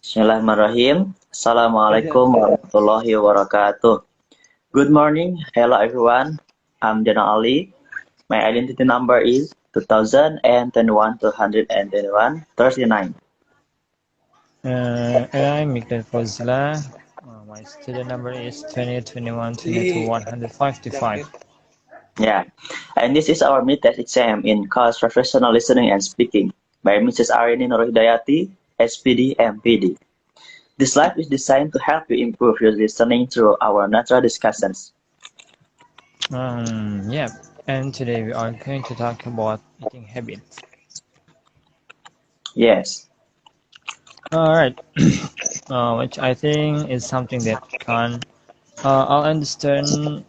Bismillahirrahmanirrahim. Assalamualaikum warahmatullahi wabarakatuh. Good morning. Hello everyone. I'm Jana Ali. My identity number is 2021 221 39. And I'm Mikdal Fazla. My student number is 2021 22 155. Yeah. And this is our mid-test exam in course Professional Listening and Speaking by Mrs.Arini Hidayati, SPD, MPD. This live is designed to help you improve your listening through our natural discussions. Yeah, and today we are going to talk about eating habits. Yes. Alright, which I think is something that can I'll understand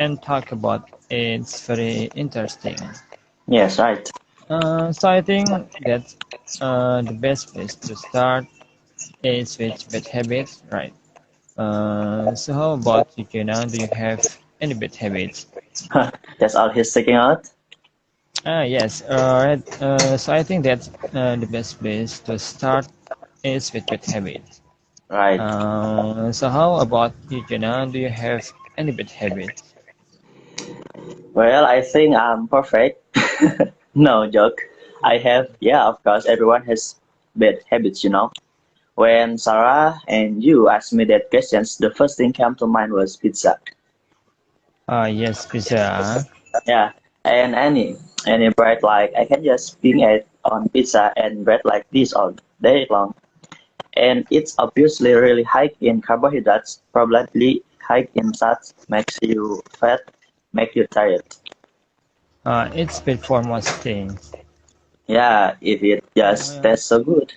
and talk about. It's very interesting. Yes, right. So I think that the best place to start is with bad habits, right? So how about you, Jenna? Do you have any bad habits? That's all he's taking out. Yes. Right. So I think that the best place to start is with bad habits. Right. So how about you, Jenna? Do you have any bad habits? Well, I think I'm perfect. No joke. I have, yeah, of course, everyone has bad habits. When Sarah and you asked me that questions, the first thing came to mind was pizza. Yes, pizza. Yeah, and any bread like I can just ping it on pizza and bread like this all day long. And it's obviously really high in carbohydrates, probably high in fats, makes you fat, make you tired. It's bad for most things. Yeah, if it just tastes so good.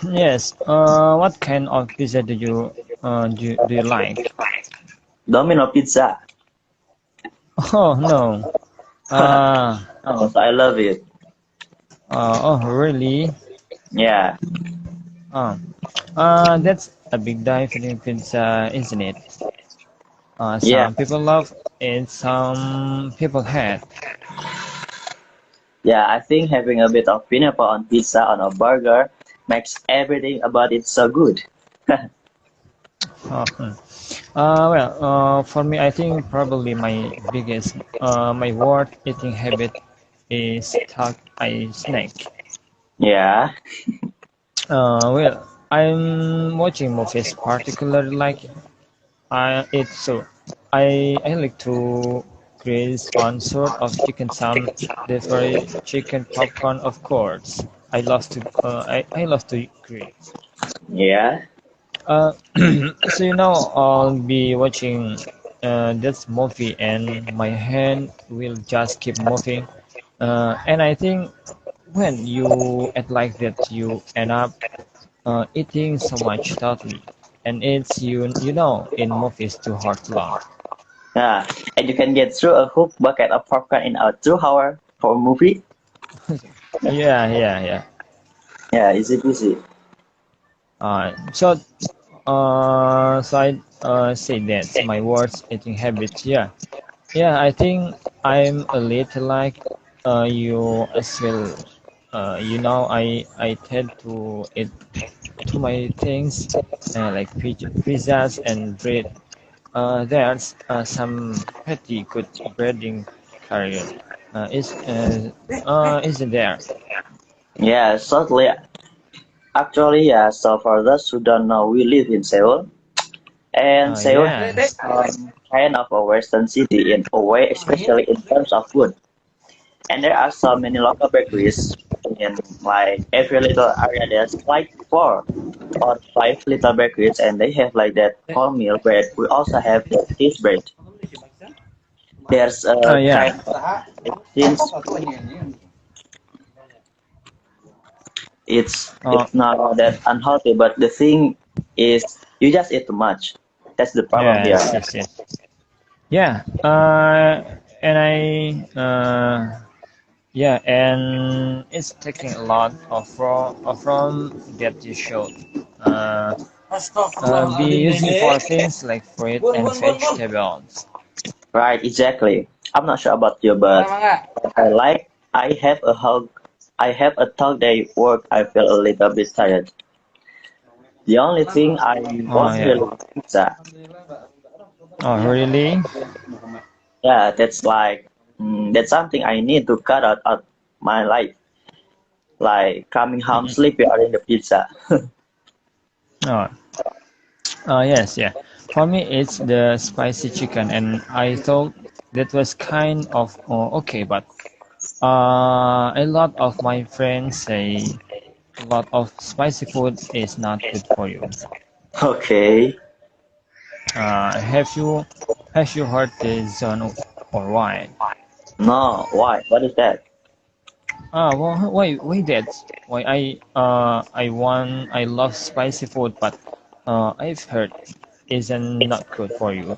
Yes. What kind of pizza do you like? Domino pizza. Oh no. Uh, Oh, so I love it. oh really? Yeah, Uh, that's a big dive in pizza, isn't it? yeah, Some people love it, some people hate. yeah. I think having a bit of pineapple on pizza on a burger makes everything about it so good. Uh, hmm. For me, I think probably my worst eating habit is tuck I snack. Yeah, I'm watching movies particularly like it so I like to graze on sort of chicken some the very chicken popcorn of course. I love to graze. yeah, Uh, so I'll be watching this movie and my hand will just keep moving. And I think when you act like that, you end up eating so much thoroughly. And it's in movies too hard to long. yeah. And you can get through a whole bucket of popcorn in a 2 hour for a movie. Yeah. Yeah, easy peasy. Uh, so, I say that's my worst eating habit. Yeah. I think I'm a little like you as well. I tend to eat too many things like pizzas and bread. There's some pretty good breading career. Isn't there? Yeah, certainly. Actually, yeah. So for those who don't know, we live in Seoul, and Seoul Yeah. has kind of a Western city in a way, especially in terms of food. And there are so many local bakeries in like every little area. There's like 4 or 5 little bakeries, and they have like that wholemeal bread. We also have the cheese bread. There's a Yeah. kind of since Uh, it's not that unhealthy, but the thing is you just eat too much. That's the problem here. yes. Yeah. And and it's taking a lot from that you should uh, be using for things like fruit and vegetables. Right, exactly. I'm not sure about you, but I like I have a hug. I have a thug day work. I feel a little bit tired. The only thing I Oh won't yeah. really like pizza. Oh really? Yeah, that's something I need to cut out of my life, like coming home Mm-mm. sleepy or in the pizza. Oh, yes, yeah. For me, it's the spicy chicken, and I thought that was kind of okay, but a lot of my friends say a lot of spicy food is not good for you. Okay. Have you heard this or why? No, why? What is that? Well, why that? Why I love spicy food, but I've heard isn't not good for you.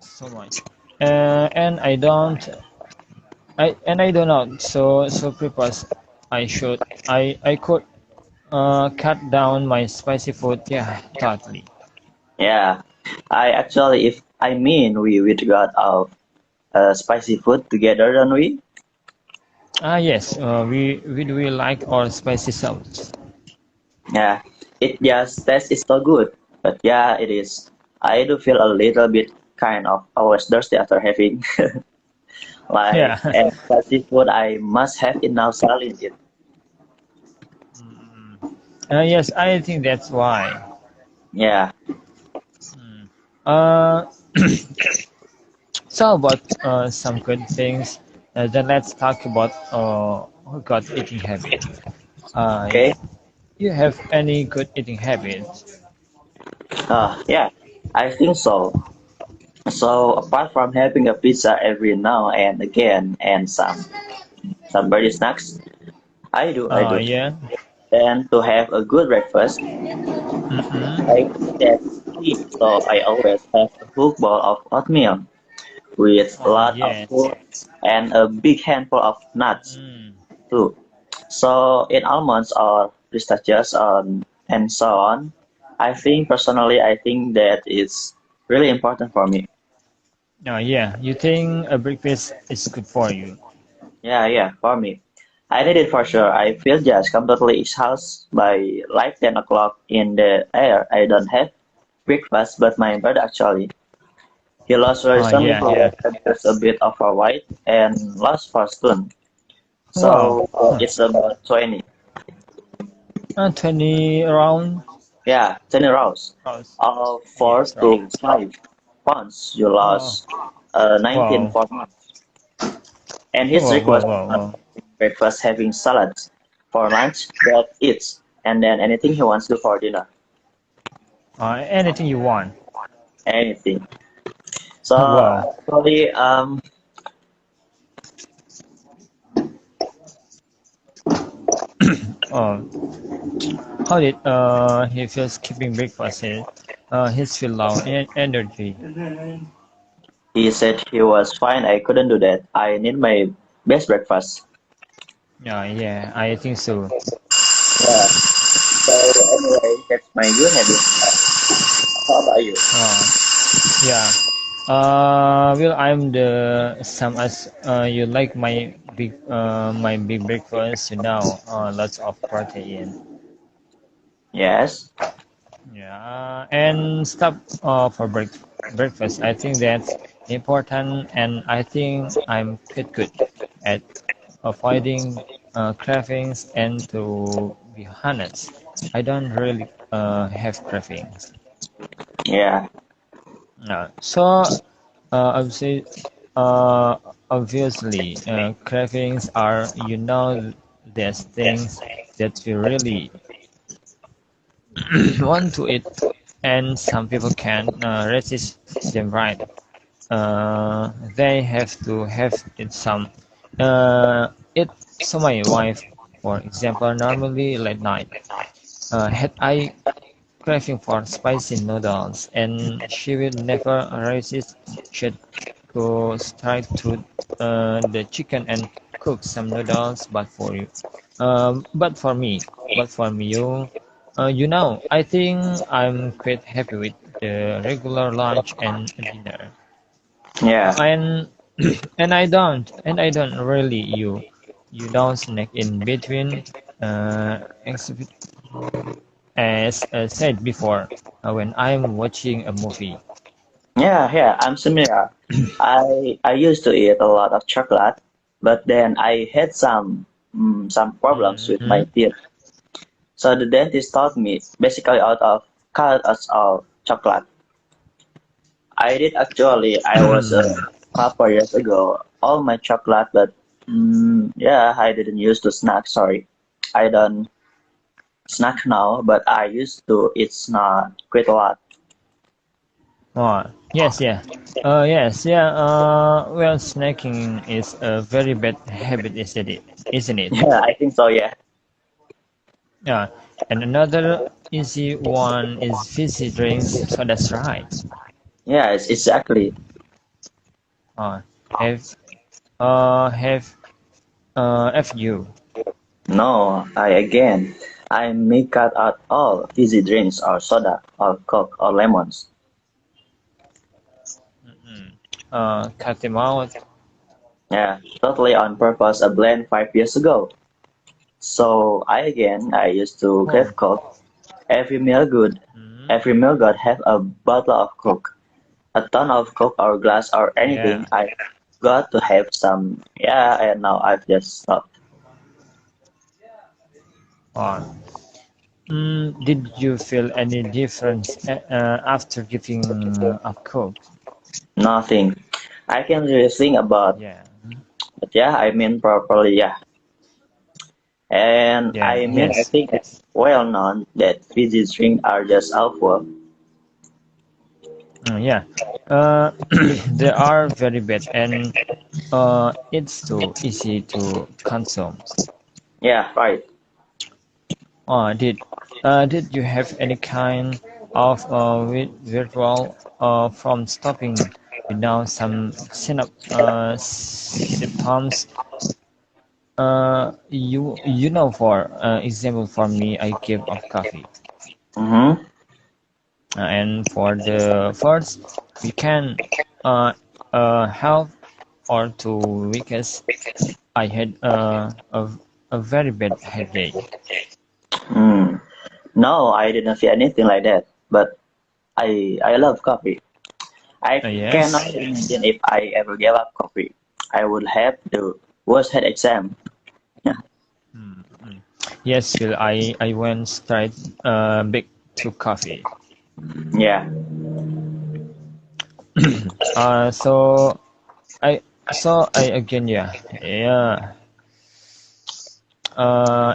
So much. And I don't know. So purpose I could cut down my spicy food. Yeah, totally. Yeah, if I mean we got our spicy food together, don't we? Yes. We like our spicy sauce. Yeah, it just tastes is so good. But yeah, it is. I do feel a little bit kind of always thirsty after having like Yeah. and spicy food. I must have enough salt in it. Mm. Yes, I think that's why. Yeah. Mm. Uh, so about some good things. Then let's talk about good eating habits. Uh, Okay. you have any good eating habits? Yeah, I think so. So apart from having a pizza every now and again and some berry snacks, I do. Yeah. And to have a good breakfast, I Mm-mm. think that's key. So I always have a whole bowl of oatmeal with a lot of Yes. fruits and a big handful of nuts Mm. too. So in almonds or pistachios and so on, I think that is really important for me. Yeah. You think a breakfast is good for you? Yeah, for me. I need it for sure. I feel just completely exhausted by like 10 o'clock in the air. I don't have breakfast, but my brother actually. He lost recently, Yeah. he Yeah. was just a bit overweight and lost for stone. Wow. So Huh. it's about 20. 20 around. Yeah, 20 rounds. Rounds. 4 Yes. Right. to 5 pounds you Oh. lost 19 Wow. for months. And his Wow. Wow. request Wow. not Wow. breakfast having salads for lunch, that eats, and then anything he wants to for dinner. Anything you want. Anything. So Wow. actually, Oh, how did he feels keeping breakfast? His feel low energy. he said he was fine. I couldn't do that. I need my best breakfast. Yeah, I think so. Yeah. So anyway, that's my good habit. How about you? Yeah. Well, I'm the same as you like my big breakfast. Lots of protein. Yes. Yeah, and stuff for breakfast. I think that's important, and I think I'm quite good at avoiding cravings. And to be honest, I don't really have cravings. Yeah. I would say, uh, obviously, cravings are there's things that we really want to eat, and some people can resist them, right? They have to have it some it. So my wife, for example, normally late night had I craving for spicy noodles, and she will never resist. She'd go straight to the chicken and cook some noodles. But for me, I think I'm quite happy with the regular lunch and dinner. Yeah. And and I don't really you don't snack in between. Uh, exhibit as said before, when I'm watching a movie. Yeah, yeah, I'm similar. I used to eat a lot of chocolate, but then I had some problems with my Mhm. teeth. So the dentist taught me basically out of cut us of chocolate. I did actually. I was a couple years ago. All my chocolate, but yeah, I didn't use to snack. Sorry, I don't snack now, but I used to. It's not quite a lot. Oh, yes, yeah. Yes, yeah. Well, snacking is a very bad habit, isn't it? Isn't it? Yeah, I think so. Yeah, Yeah. And another easy one is fizzy drinks. So that's right. yeah, it's exactly. Uh, have have have you? No, I may cut out all fizzy drinks or soda or Coke or lemons. Cut them out. Yeah, totally on purpose. A blend 5 years ago. So I used to Oh. crave Coke. Every meal good. Mm, Every meal got have a bottle of Coke, a ton of Coke or glass or yeah. anything. I got to have some. Yeah, and now I've just stopped. Uh, did you feel any difference after giving up Coke? Nothing. I can really think about, Yeah. but yeah, I mean properly. Yeah. And Yeah. I mean, I Yes. think it's well known that fizzy drinks are just awful. Yeah. They are very bad, and it's too easy to consume. Yeah, right. Uh, did did you have any kind of withdrawal from stopping without some symptoms? You know, for example, for me, I give up coffee, Mm-hmm. and for the first weekend, uh, half or 2 weeks, I had a very bad headache. Mm. No, I didn't feel anything like that. But I love coffee. I Yes. cannot imagine if I ever gave up coffee. I would have the worst head exam. Yeah. Mm, mm. Yes, Phil, I went straight back to coffee. Yeah. So I I again, yeah, yeah.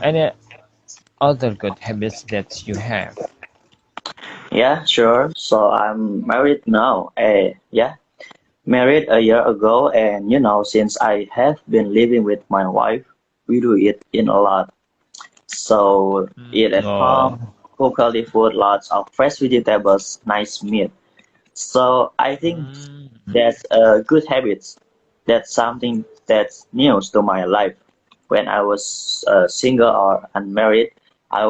Any other good habits that you have? Yeah, sure. So I'm married now. Yeah, married a year ago, and since I have been living with my wife, we do it in a lot. So eat at home, Oh, cook healthy food, lots of fresh vegetables, nice meat. So I think mm, that's a good habit. That's something that's new to my life. When I was single or unmarried, I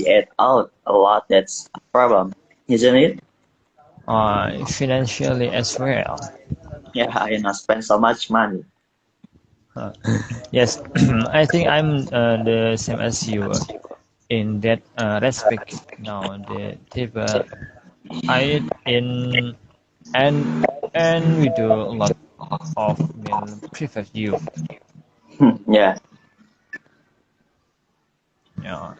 ate out a lot. That's a problem, isn't it? financially as well. Yeah, I not spend so much money. Uh, yes, I think I'm the same as you in that respect. Now the table I eat in and we do a lot of meal prefer you. Yeah. Yeah.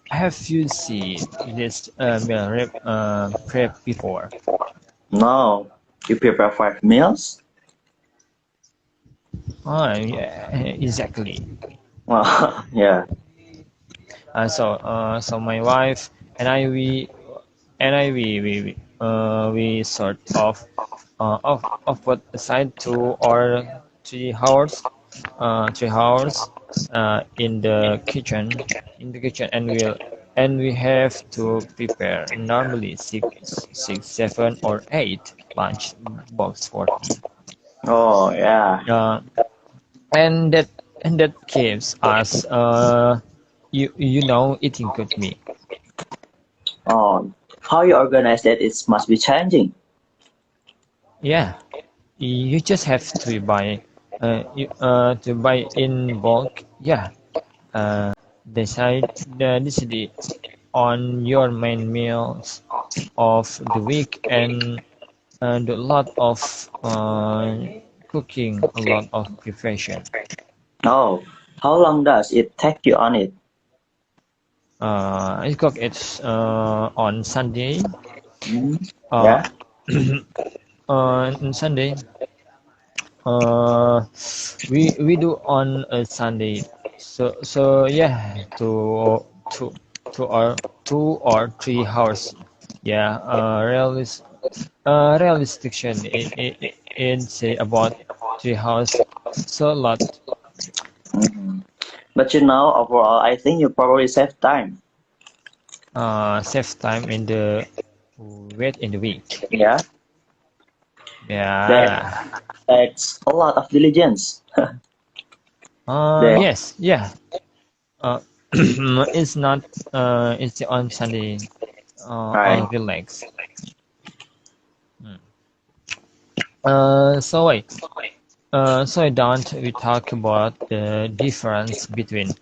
Have you seen this meal prep before? No, you prepare 5 meals? Yeah, exactly. Well, yeah. So my wife and I we sort of put aside 2 or 3 hours 3 hours in the kitchen, and we have to prepare normally 6, 7, or 8 lunch box for him. Oh, yeah. Uh, and that keeps us eating good meat. Oh, how you organize that? It must be challenging. Yeah, you just have to buy in bulk. Yeah, decide on your main meals of the week and a lot of cooking, a lot of preparation. Oh, how long does it take you on it? I cook it on Sunday. Mm, Uh, yeah. on Sunday, uh, we do on a Sunday. So yeah, two or 3 hours. Yeah, realistic in say about 3 hours. So a lot. Mhm. But overall, I think you probably save time. Save time in the wait in the week. Yeah. That Yeah. takes a lot of diligence. That Yes. Yeah. Uh, it's not. It's on Sunday. right. Relax. Mm. So wait. So don't we talk about the difference between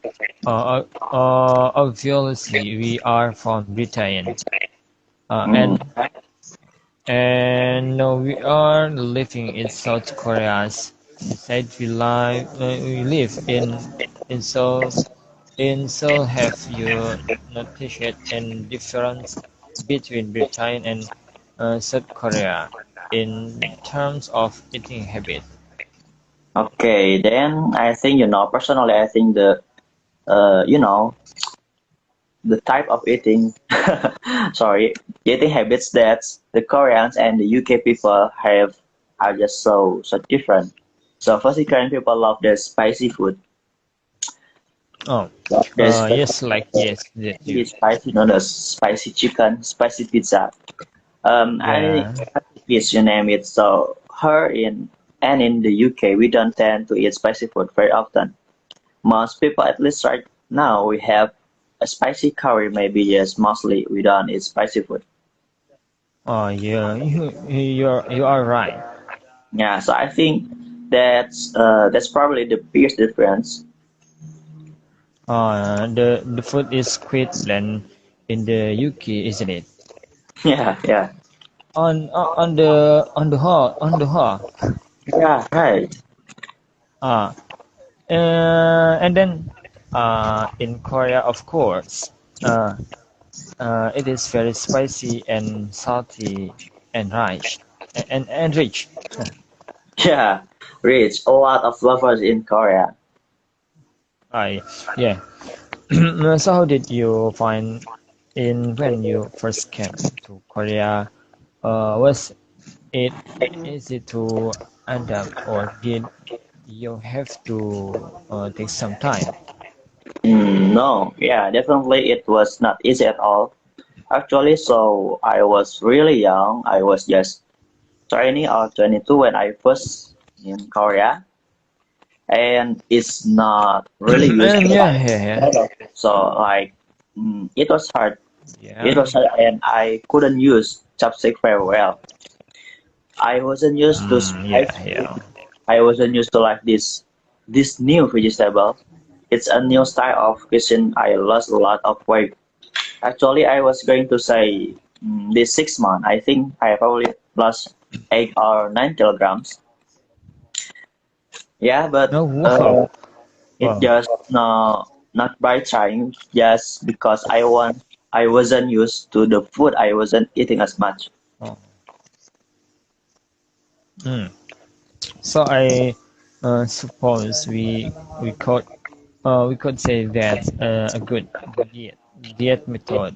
obviously we are from Britain uh, Mm. and and now we are living in South Korea. Instead we live in Seoul. In Seoul, have you noticed any difference between Britain and South Korea in terms of eating habit? Okay, then I think personally, I think uh, you know the type of eating, sorry, eating habits that the Koreans and the UK people have are just so different. So firstly, Korean people love their spicy food. Oh, There's yes, like yes, that you. really spicy, spicy chicken, spicy pizza. Any Yeah. fish you name it. So here in the UK, we don't tend to eat spicy food very often. Most people, at least right now, we have a spicy curry. Maybe yes, mostly we don't eat spicy food. Oh, yeah, you are right. Yeah, so I think that's probably the biggest difference. The food is quite bland in the UK, isn't it? Yeah, yeah, On the whole. yeah, right. Uh, and then in Korea, of course, uh, it is very spicy and salty and rich and rich. Yeah, rich. A lot of flavors in Korea. I Yeah. So how did you find in when you first came to Korea? Was it easy to adapt, or did you have to take some time? No, yeah, definitely it was not easy at all. Actually, so I was really young. I was just 20 or 22 when I first in Korea, and it's not really used And to yeah, like yeah, yeah, lot of it. So like it was hard. It yeah. was hard, and I couldn't use chopstick very well. I wasn't used to Yeah, spice food. yeah. I wasn't used to like this new vegetable. It's a new style of cuisine. I lost a lot of weight. Actually, I was going to say this 6 month. I think I probably lost 8 or 9 kilograms. Yeah, but Oh, wow. it Wow. just not by trying. Just because I wasn't used to the food. I wasn't eating as much. Oh. Mm. So I suppose we could say that a good diet method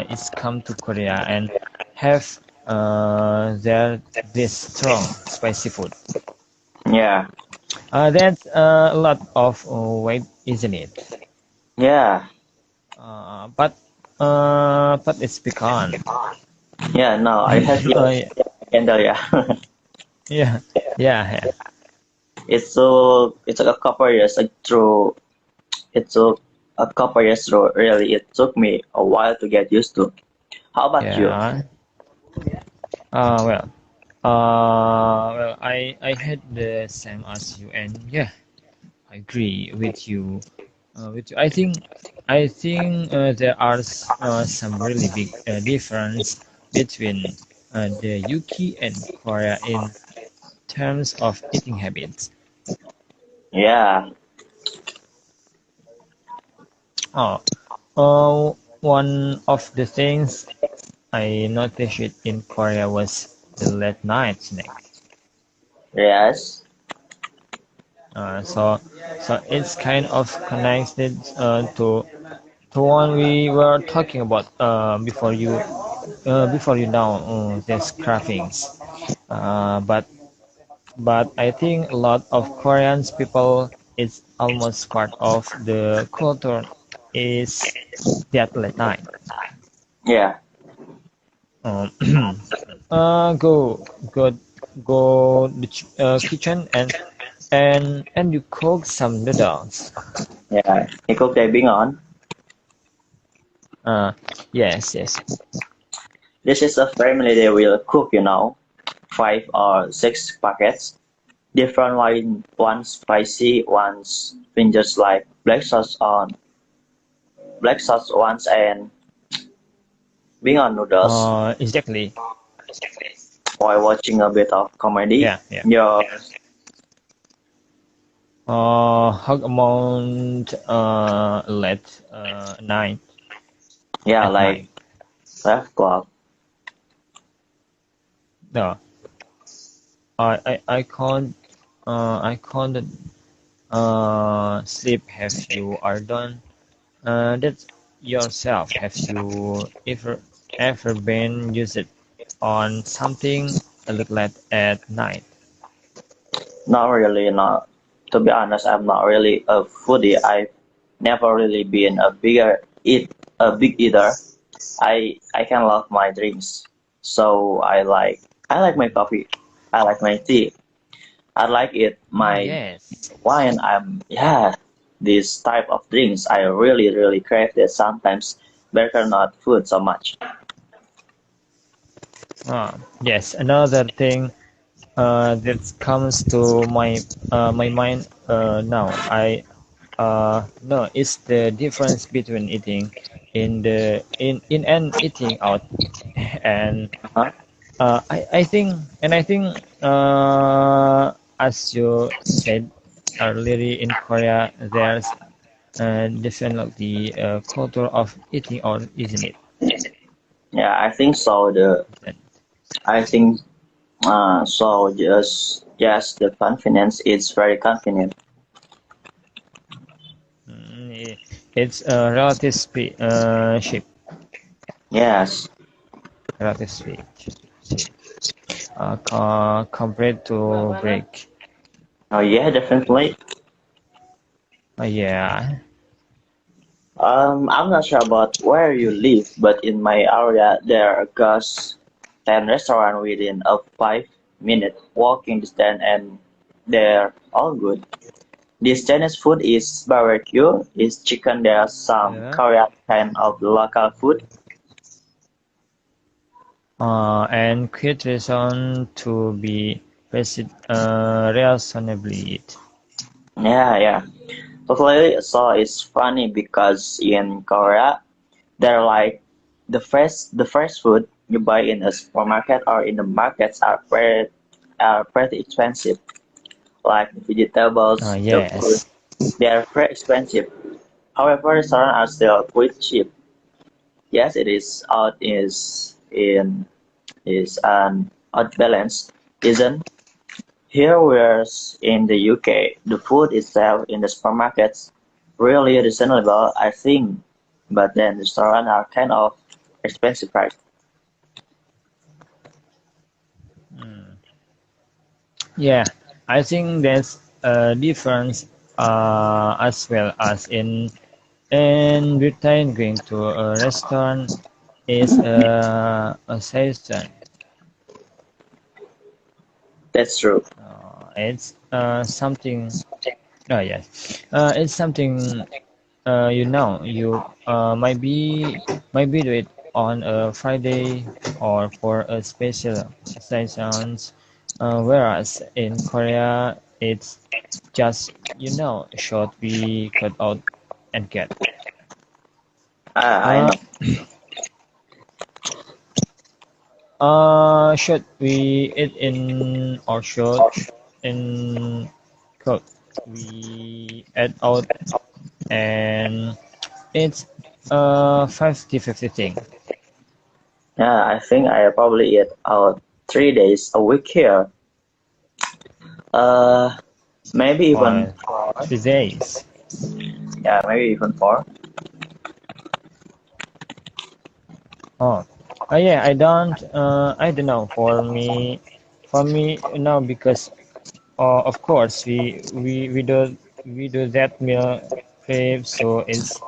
is come to Korea and have there this strong spicy food. Yeah, That's a lot of weight, isn't it? yeah, But it's pecan. yeah. No, I have Yeah, I can tell yeah. yeah, yeah, It took a couple of years through. It took a couple of years through. Really, it took me a while to get used to. How about you? yeah. Well, I had the same as you, and yeah, I agree with you. With you. I think there are some really big difference between the UK and Korea in terms of eating habits. Yeah, Oh, one of the things I noticed it in Korea was the late night snack. yes. So it's kind of connected to one we were talking about before you know there's cravings. But I think a lot of Koreans people it's almost part of the culture is that late night. Yeah. Um, go go go the kitchen and you cook some noodles. Yeah. Nickel taping on. Uh, yes. This is a family they will cook, 5 or 6 packets. Different wine, one spicy, one's fingers like black sauce ones and being on noodles Exactly. while watching a bit of comedy. Yeah. Yeah, How about late night yeah, at like night? 12 o'clock. No, I can't sleep. Have you are done? That yourself. Have you ever been used on something a little late at night? Not really, not. To be honest, I'm not really a foodie. I've never really been a big eater. I can love my drinks, so I like my coffee. I like my tea. I like it my Yes. wine. This type of drinks I really crave that sometimes better not food so much. Yes. Another thing that comes to my mind now. I no, it's the difference between eating in and eating out, and Huh? I think as you said earlier in Korea, there's definitely a culture of eating out, isn't it? Yeah, I think so. I think so. Just the convenience is very convenient. It's a shape, Yes. relative shape, compared to break. Oh yeah, definitely. Yeah. I'm not sure about where you live, but in my area there are just 10 restaurants within a 5 minute walking distance, and they're all good. This Chinese food is barbecue, is chicken. There's some Yeah. Korean kind of local food. And create reason to be reasonably it. Yeah. Totally. So it's funny because in Korea, they're like the fresh food you buy in a supermarket or in the markets are pretty expensive. Like the vegetables, the fruit, Yes. they are very expensive. However, restaurants are still quite cheap. Yes, it is out is an odd balance, isn't? Here, whereas in the UK, the food itself in the supermarkets really reasonable, I think, but then restaurants are kind of expensive, right? Yeah. I think there's a difference as well as in Britain going to a restaurant is a session. That's true. It's something. Oh yes. It's something you might be do it on a Friday or for a special sessions, whereas in Korea it's just should be cut out and cat. I Uh, know. should we eat in or should in cook? We add out and it's 50-50 thing. Yeah, I think I probably eat out 3 days a week here. Uh, maybe even Or four. 3 days. Yeah, maybe even four. Oh, yeah. I don't know. For me now because of course we do that meal prep, so it's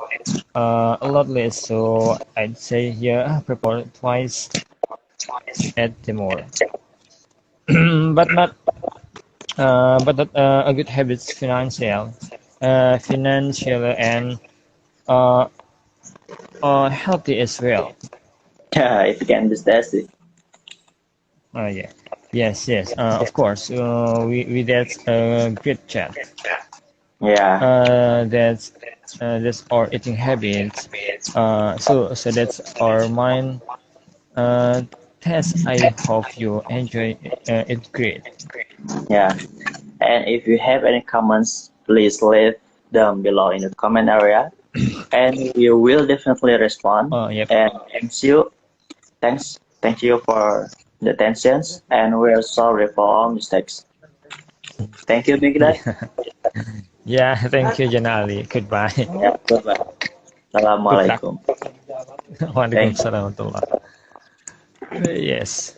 a lot less. So I'd say yeah, prepare twice at the more, but not a good habits financial and uh, healthy as well. Yeah, if you can just taste it. Yeah. Yes. Of course. We that's a great chat. Yeah, That's that's our eating habits. So that's our mind test. I hope you enjoy it great. yeah. And if you have any comments, please leave them below in the comment area, and we will definitely respond. Yep. And thank you for the attentions, and we are sorry for all mistakes. Thank you, Big Dad. Yeah. Yeah. Thank you, Janali. Goodbye. Yeah, goodbye. Good luck. Assalamualaikum. Thank you. Waalaikumsalam warahmatullah. Yes.